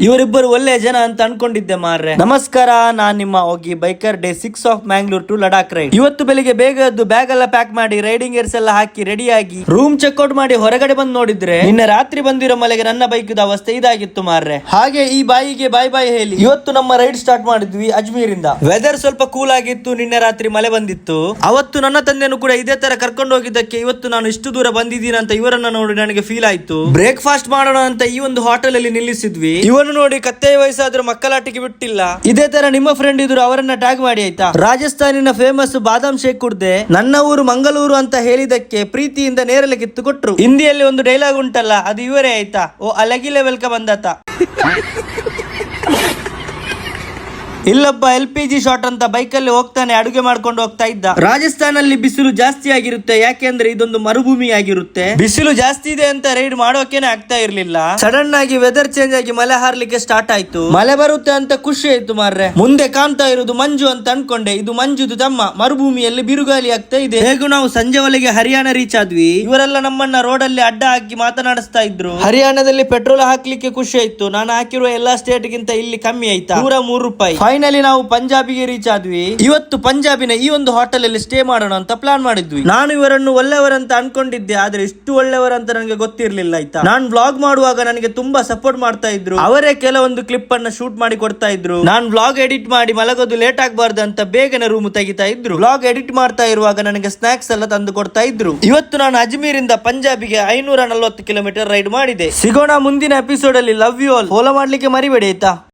ಇವರಿಬ್ಬರು ಒಳ್ಳೆ ಜನ ಅಂತ ಅನ್ಕೊಂಡಿದ್ದೆ ಮಾರ್ರೆ. ನಮಸ್ಕಾರ, ನಾನ್ ನಿಮ್ಮ ಹೋಗಿ biker day 6 of Mangalore to Ladakh ride. ಇವತ್ತು ಬೆಳಿಗ್ಗೆ ಬೇಗ ಎದ್ದು ಬ್ಯಾಗ್ ಎಲ್ಲ ಪ್ಯಾಕ್ ಮಾಡಿ ರೈಡಿಂಗ್ ಗೇರ್ಸ್ ಎಲ್ಲ ಹಾಕಿ ರೆಡಿಯಾಗಿ ರೂಮ್ ಚೆಕ್ಔಟ್ ಮಾಡಿ ಹೊರಗಡೆ ಬಂದು ನೋಡಿದ್ರೆ ನಿನ್ನೆ ರಾತ್ರಿ ಬಂದಿರೋ ಮಳೆಗೆ ನನ್ನ ಬೈಕ್ ಅವಸ್ಥೆ ಇದಾಗಿತ್ತು ಮಾರ್ರೆ. ಹಾಗೆ ಈ ಬಾಯಿಗೆ ಬಾಯ್ ಬಾಯ್ ಹೇಳಿ ಇವತ್ತು ನಮ್ಮ ರೈಡ್ ಸ್ಟಾರ್ಟ್ ಮಾಡಿದ್ವಿ ಅಜ್ಮೀರ್ ಇಂದ. ವೆದರ್ ಸ್ವಲ್ಪ ಕೂಲ್ ಆಗಿತ್ತು, ನಿನ್ನೆ ರಾತ್ರಿ ಮಳೆ ಬಂದಿತ್ತು. ಅವತ್ತು ನನ್ನ ತಂದೆನು ಕೂಡ ಇದೇ ತರ ಕರ್ಕೊಂಡು ಹೋಗಿದ್ದಕ್ಕೆ ಇವತ್ತು ನಾನು ಇಷ್ಟು ದೂರ ಬಂದಿದ್ದೀನಿ ಅಂತ ಇವರನ್ನ ನೋಡಿ ನನಗೆ ಫೀಲ್ ಆಯ್ತು. ಬ್ರೇಕ್ಫಾಸ್ಟ್ ಮಾಡೋಣ ಅಂತ ಈ ಒಂದು ಹೋಟೆಲ್ ಅಲ್ಲಿ ನಿಲ್ಲಿಸಿದ್ವಿ. ಇವನು ನೋಡಿ ಕತ್ತೆ ವಯಸ್ಸಾದ್ರೂ ಮಕ್ಕಳಾಟಿಗೆ ಬಿಟ್ಟಿಲ್ಲ. ಇದೇ ತರ ನಿಮ್ಮ ಫ್ರೆಂಡ್ ಇದ್ರು ಅವರನ್ನ ಟ್ಯಾಗ್ ಮಾಡಿ ಆಯ್ತಾ. ರಾಜಸ್ಥಾನಿನ ಫೇಮಸ್ ಬಾದಾಮ್ ಶೇಕ್ ಕುಡ್ದೆ ನನ್ನ ಊರು ಮಂಗಳೂರು ಅಂತ ಹೇಳಿದಕ್ಕೆ ಪ್ರೀತಿಯಿಂದ ನೇರಳೆ ಕಿತ್ತು ಕೊಟ್ರು. ಹಿಂದಿಯಲ್ಲಿ ಒಂದು ಡೈಲಾಗ್ ಉಂಟಲ್ಲ, ಅದು ಇವರೇ ಆಯ್ತಾ. ಓ ಅಲಗಿಲೆ ವೆಲ್ಕಮ್ ಬಂದತ. ಇಲ್ಲೊಬ್ಬ LPG ಶಾಟ್ ಅಂತ ಬೈಕಲ್ಲಿ ಹೋಗ್ತಾನೆ, ಅಡುಗೆ ಮಾಡ್ಕೊಂಡು ಹೋಗ್ತಾ ಇದ್ದ. ರಾಜಸ್ಥಾನಲ್ಲಿ ಬಿಸಿಲು ಜಾಸ್ತಿ ಆಗಿರುತ್ತೆ, ಯಾಕೆಂದ್ರೆ ಇದೊಂದು ಮರುಭೂಮಿ ಆಗಿರುತ್ತೆ. ಬಿಸಿಲು ಜಾಸ್ತಿ ಇದೆ ಅಂತ ರೈಡ್ ಮಾಡೋಕೆನೆ ಆಗ್ತಾ ಇರ್ಲಿಲ್ಲ. ಸಡನ್ ಆಗಿ ವೆದರ್ ಚೇಂಜ್ ಆಗಿ ಮಳೆ ಹಾರ್ಲಿಕ್ಕೆ ಸ್ಟಾರ್ಟ್ ಆಯ್ತು. ಮಳೆ ಬರುತ್ತೆ ಅಂತ ಖುಷಿ ಆಯ್ತು ಮಾರ್ರೆ. ಮುಂದೆ ಕಾಣ್ತಾ ಇರೋದು ಮಂಜು ಅಂತ ಅನ್ಕೊಂಡೆ, ಇದು ಮಂಜುದು ತಮ್ಮ. ಮರುಭೂಮಿಯಲ್ಲಿ ಬಿರುಗಾಳಿ ಆಗ್ತಾ ಇದೆ. ಹೇಗೂ ನಾವು ಸಂಜೆ ಒಳಗೆ ಹರಿಯಾಣ ರೀಚ್ ಆದ್ವಿ. ಇವರೆಲ್ಲ ನಮ್ಮನ್ನ ರೋಡ್ ಅಲ್ಲಿ ಅಡ್ಡ ಹಾಕಿ ಮಾತನಾಡಿಸ್ತಾ ಇದ್ರು. ಹರಿಯಾಣದಲ್ಲಿ ಪೆಟ್ರೋಲ್ ಹಾಕ್ಲಿಕ್ಕೆ ಖುಷಿ ಆಯ್ತು. ನಾನು ಹಾಕಿರುವ ಎಲ್ಲಾ ಸ್ಟೇಟ್ ಗಿಂತ ಇಲ್ಲಿ ಕಮ್ಮಿ ಆಯ್ತಾ, ₹103. ಫೈನಲಿ ನಾವು ಪಂಜಾಬಿಗೆ ರೀಚ್ ಆದ್ವಿ. ಇವತ್ತು ಪಂಜಾಬಿನ ಈ ಒಂದು ಹೋಟೆಲ್ ಅಲ್ಲಿ ಸ್ಟೇ ಮಾಡೋಣ ಅಂತ ಪ್ಲಾನ್ ಮಾಡಿದ್ವಿ. ನಾನು ಇವರನ್ನು ಒಳ್ಳೆಯವರಂತ ಅನ್ಕೊಂಡಿದ್ದೆ, ಆದ್ರೆ ಇಷ್ಟು ಒಳ್ಳೆಯವರಂತ ನನಗೆ ಗೊತ್ತಿರ್ಲಿಲ್ಲ ಆಯ್ತಾ. ನಾನು ವ್ಲಾಗ್ ಮಾಡುವಾಗ ನನಗೆ ತುಂಬಾ ಸಪೋರ್ಟ್ ಮಾಡ್ತಾ ಇದ್ರು. ಅವರೇ ಕೆಲವೊಂದು ಕ್ಲಿಪ್ ಅನ್ನ ಶೂಟ್ ಮಾಡಿ ಕೊಡ್ತಾ ಇದ್ರು. ನಾನು ವ್ಲಾಗ್ ಎಡಿಟ್ ಮಾಡಿ ಮಲಗೋದು ಲೇಟ್ ಆಗಬಾರ್ದು ಅಂತ ಬೇಗನೆ ರೂಮ್ ತೆಗಿತಾ ಇದ್ರು. ವ್ಲಾಗ್ ಎಡಿಟ್ ಮಾಡ್ತಾ ಇರುವಾಗ ನನಗೆ ಸ್ನಾಕ್ಸ್ ಎಲ್ಲ ತಂದು ಕೊಡ್ತಾ ಇದ್ರು. ಇವತ್ತು ನಾನು ಅಜ್ಮೀರ್ ಇಂದ ಪಂಜಾಬಿಗೆ 540 ಕಿಲೋಮೀಟರ್ ರೈಡ್ ಮಾಡಿದೆ. ಸಿಗೋಣ ಮುಂದಿನ ಎಪಿಸೋಡ್ ಅಲ್ಲಿ. Love you all. ಫಾಲೋ ಮಾಡ್ಲಿಕ್ಕೆ ಮರಿಬೇಡಿ ಆಯ್ತಾ.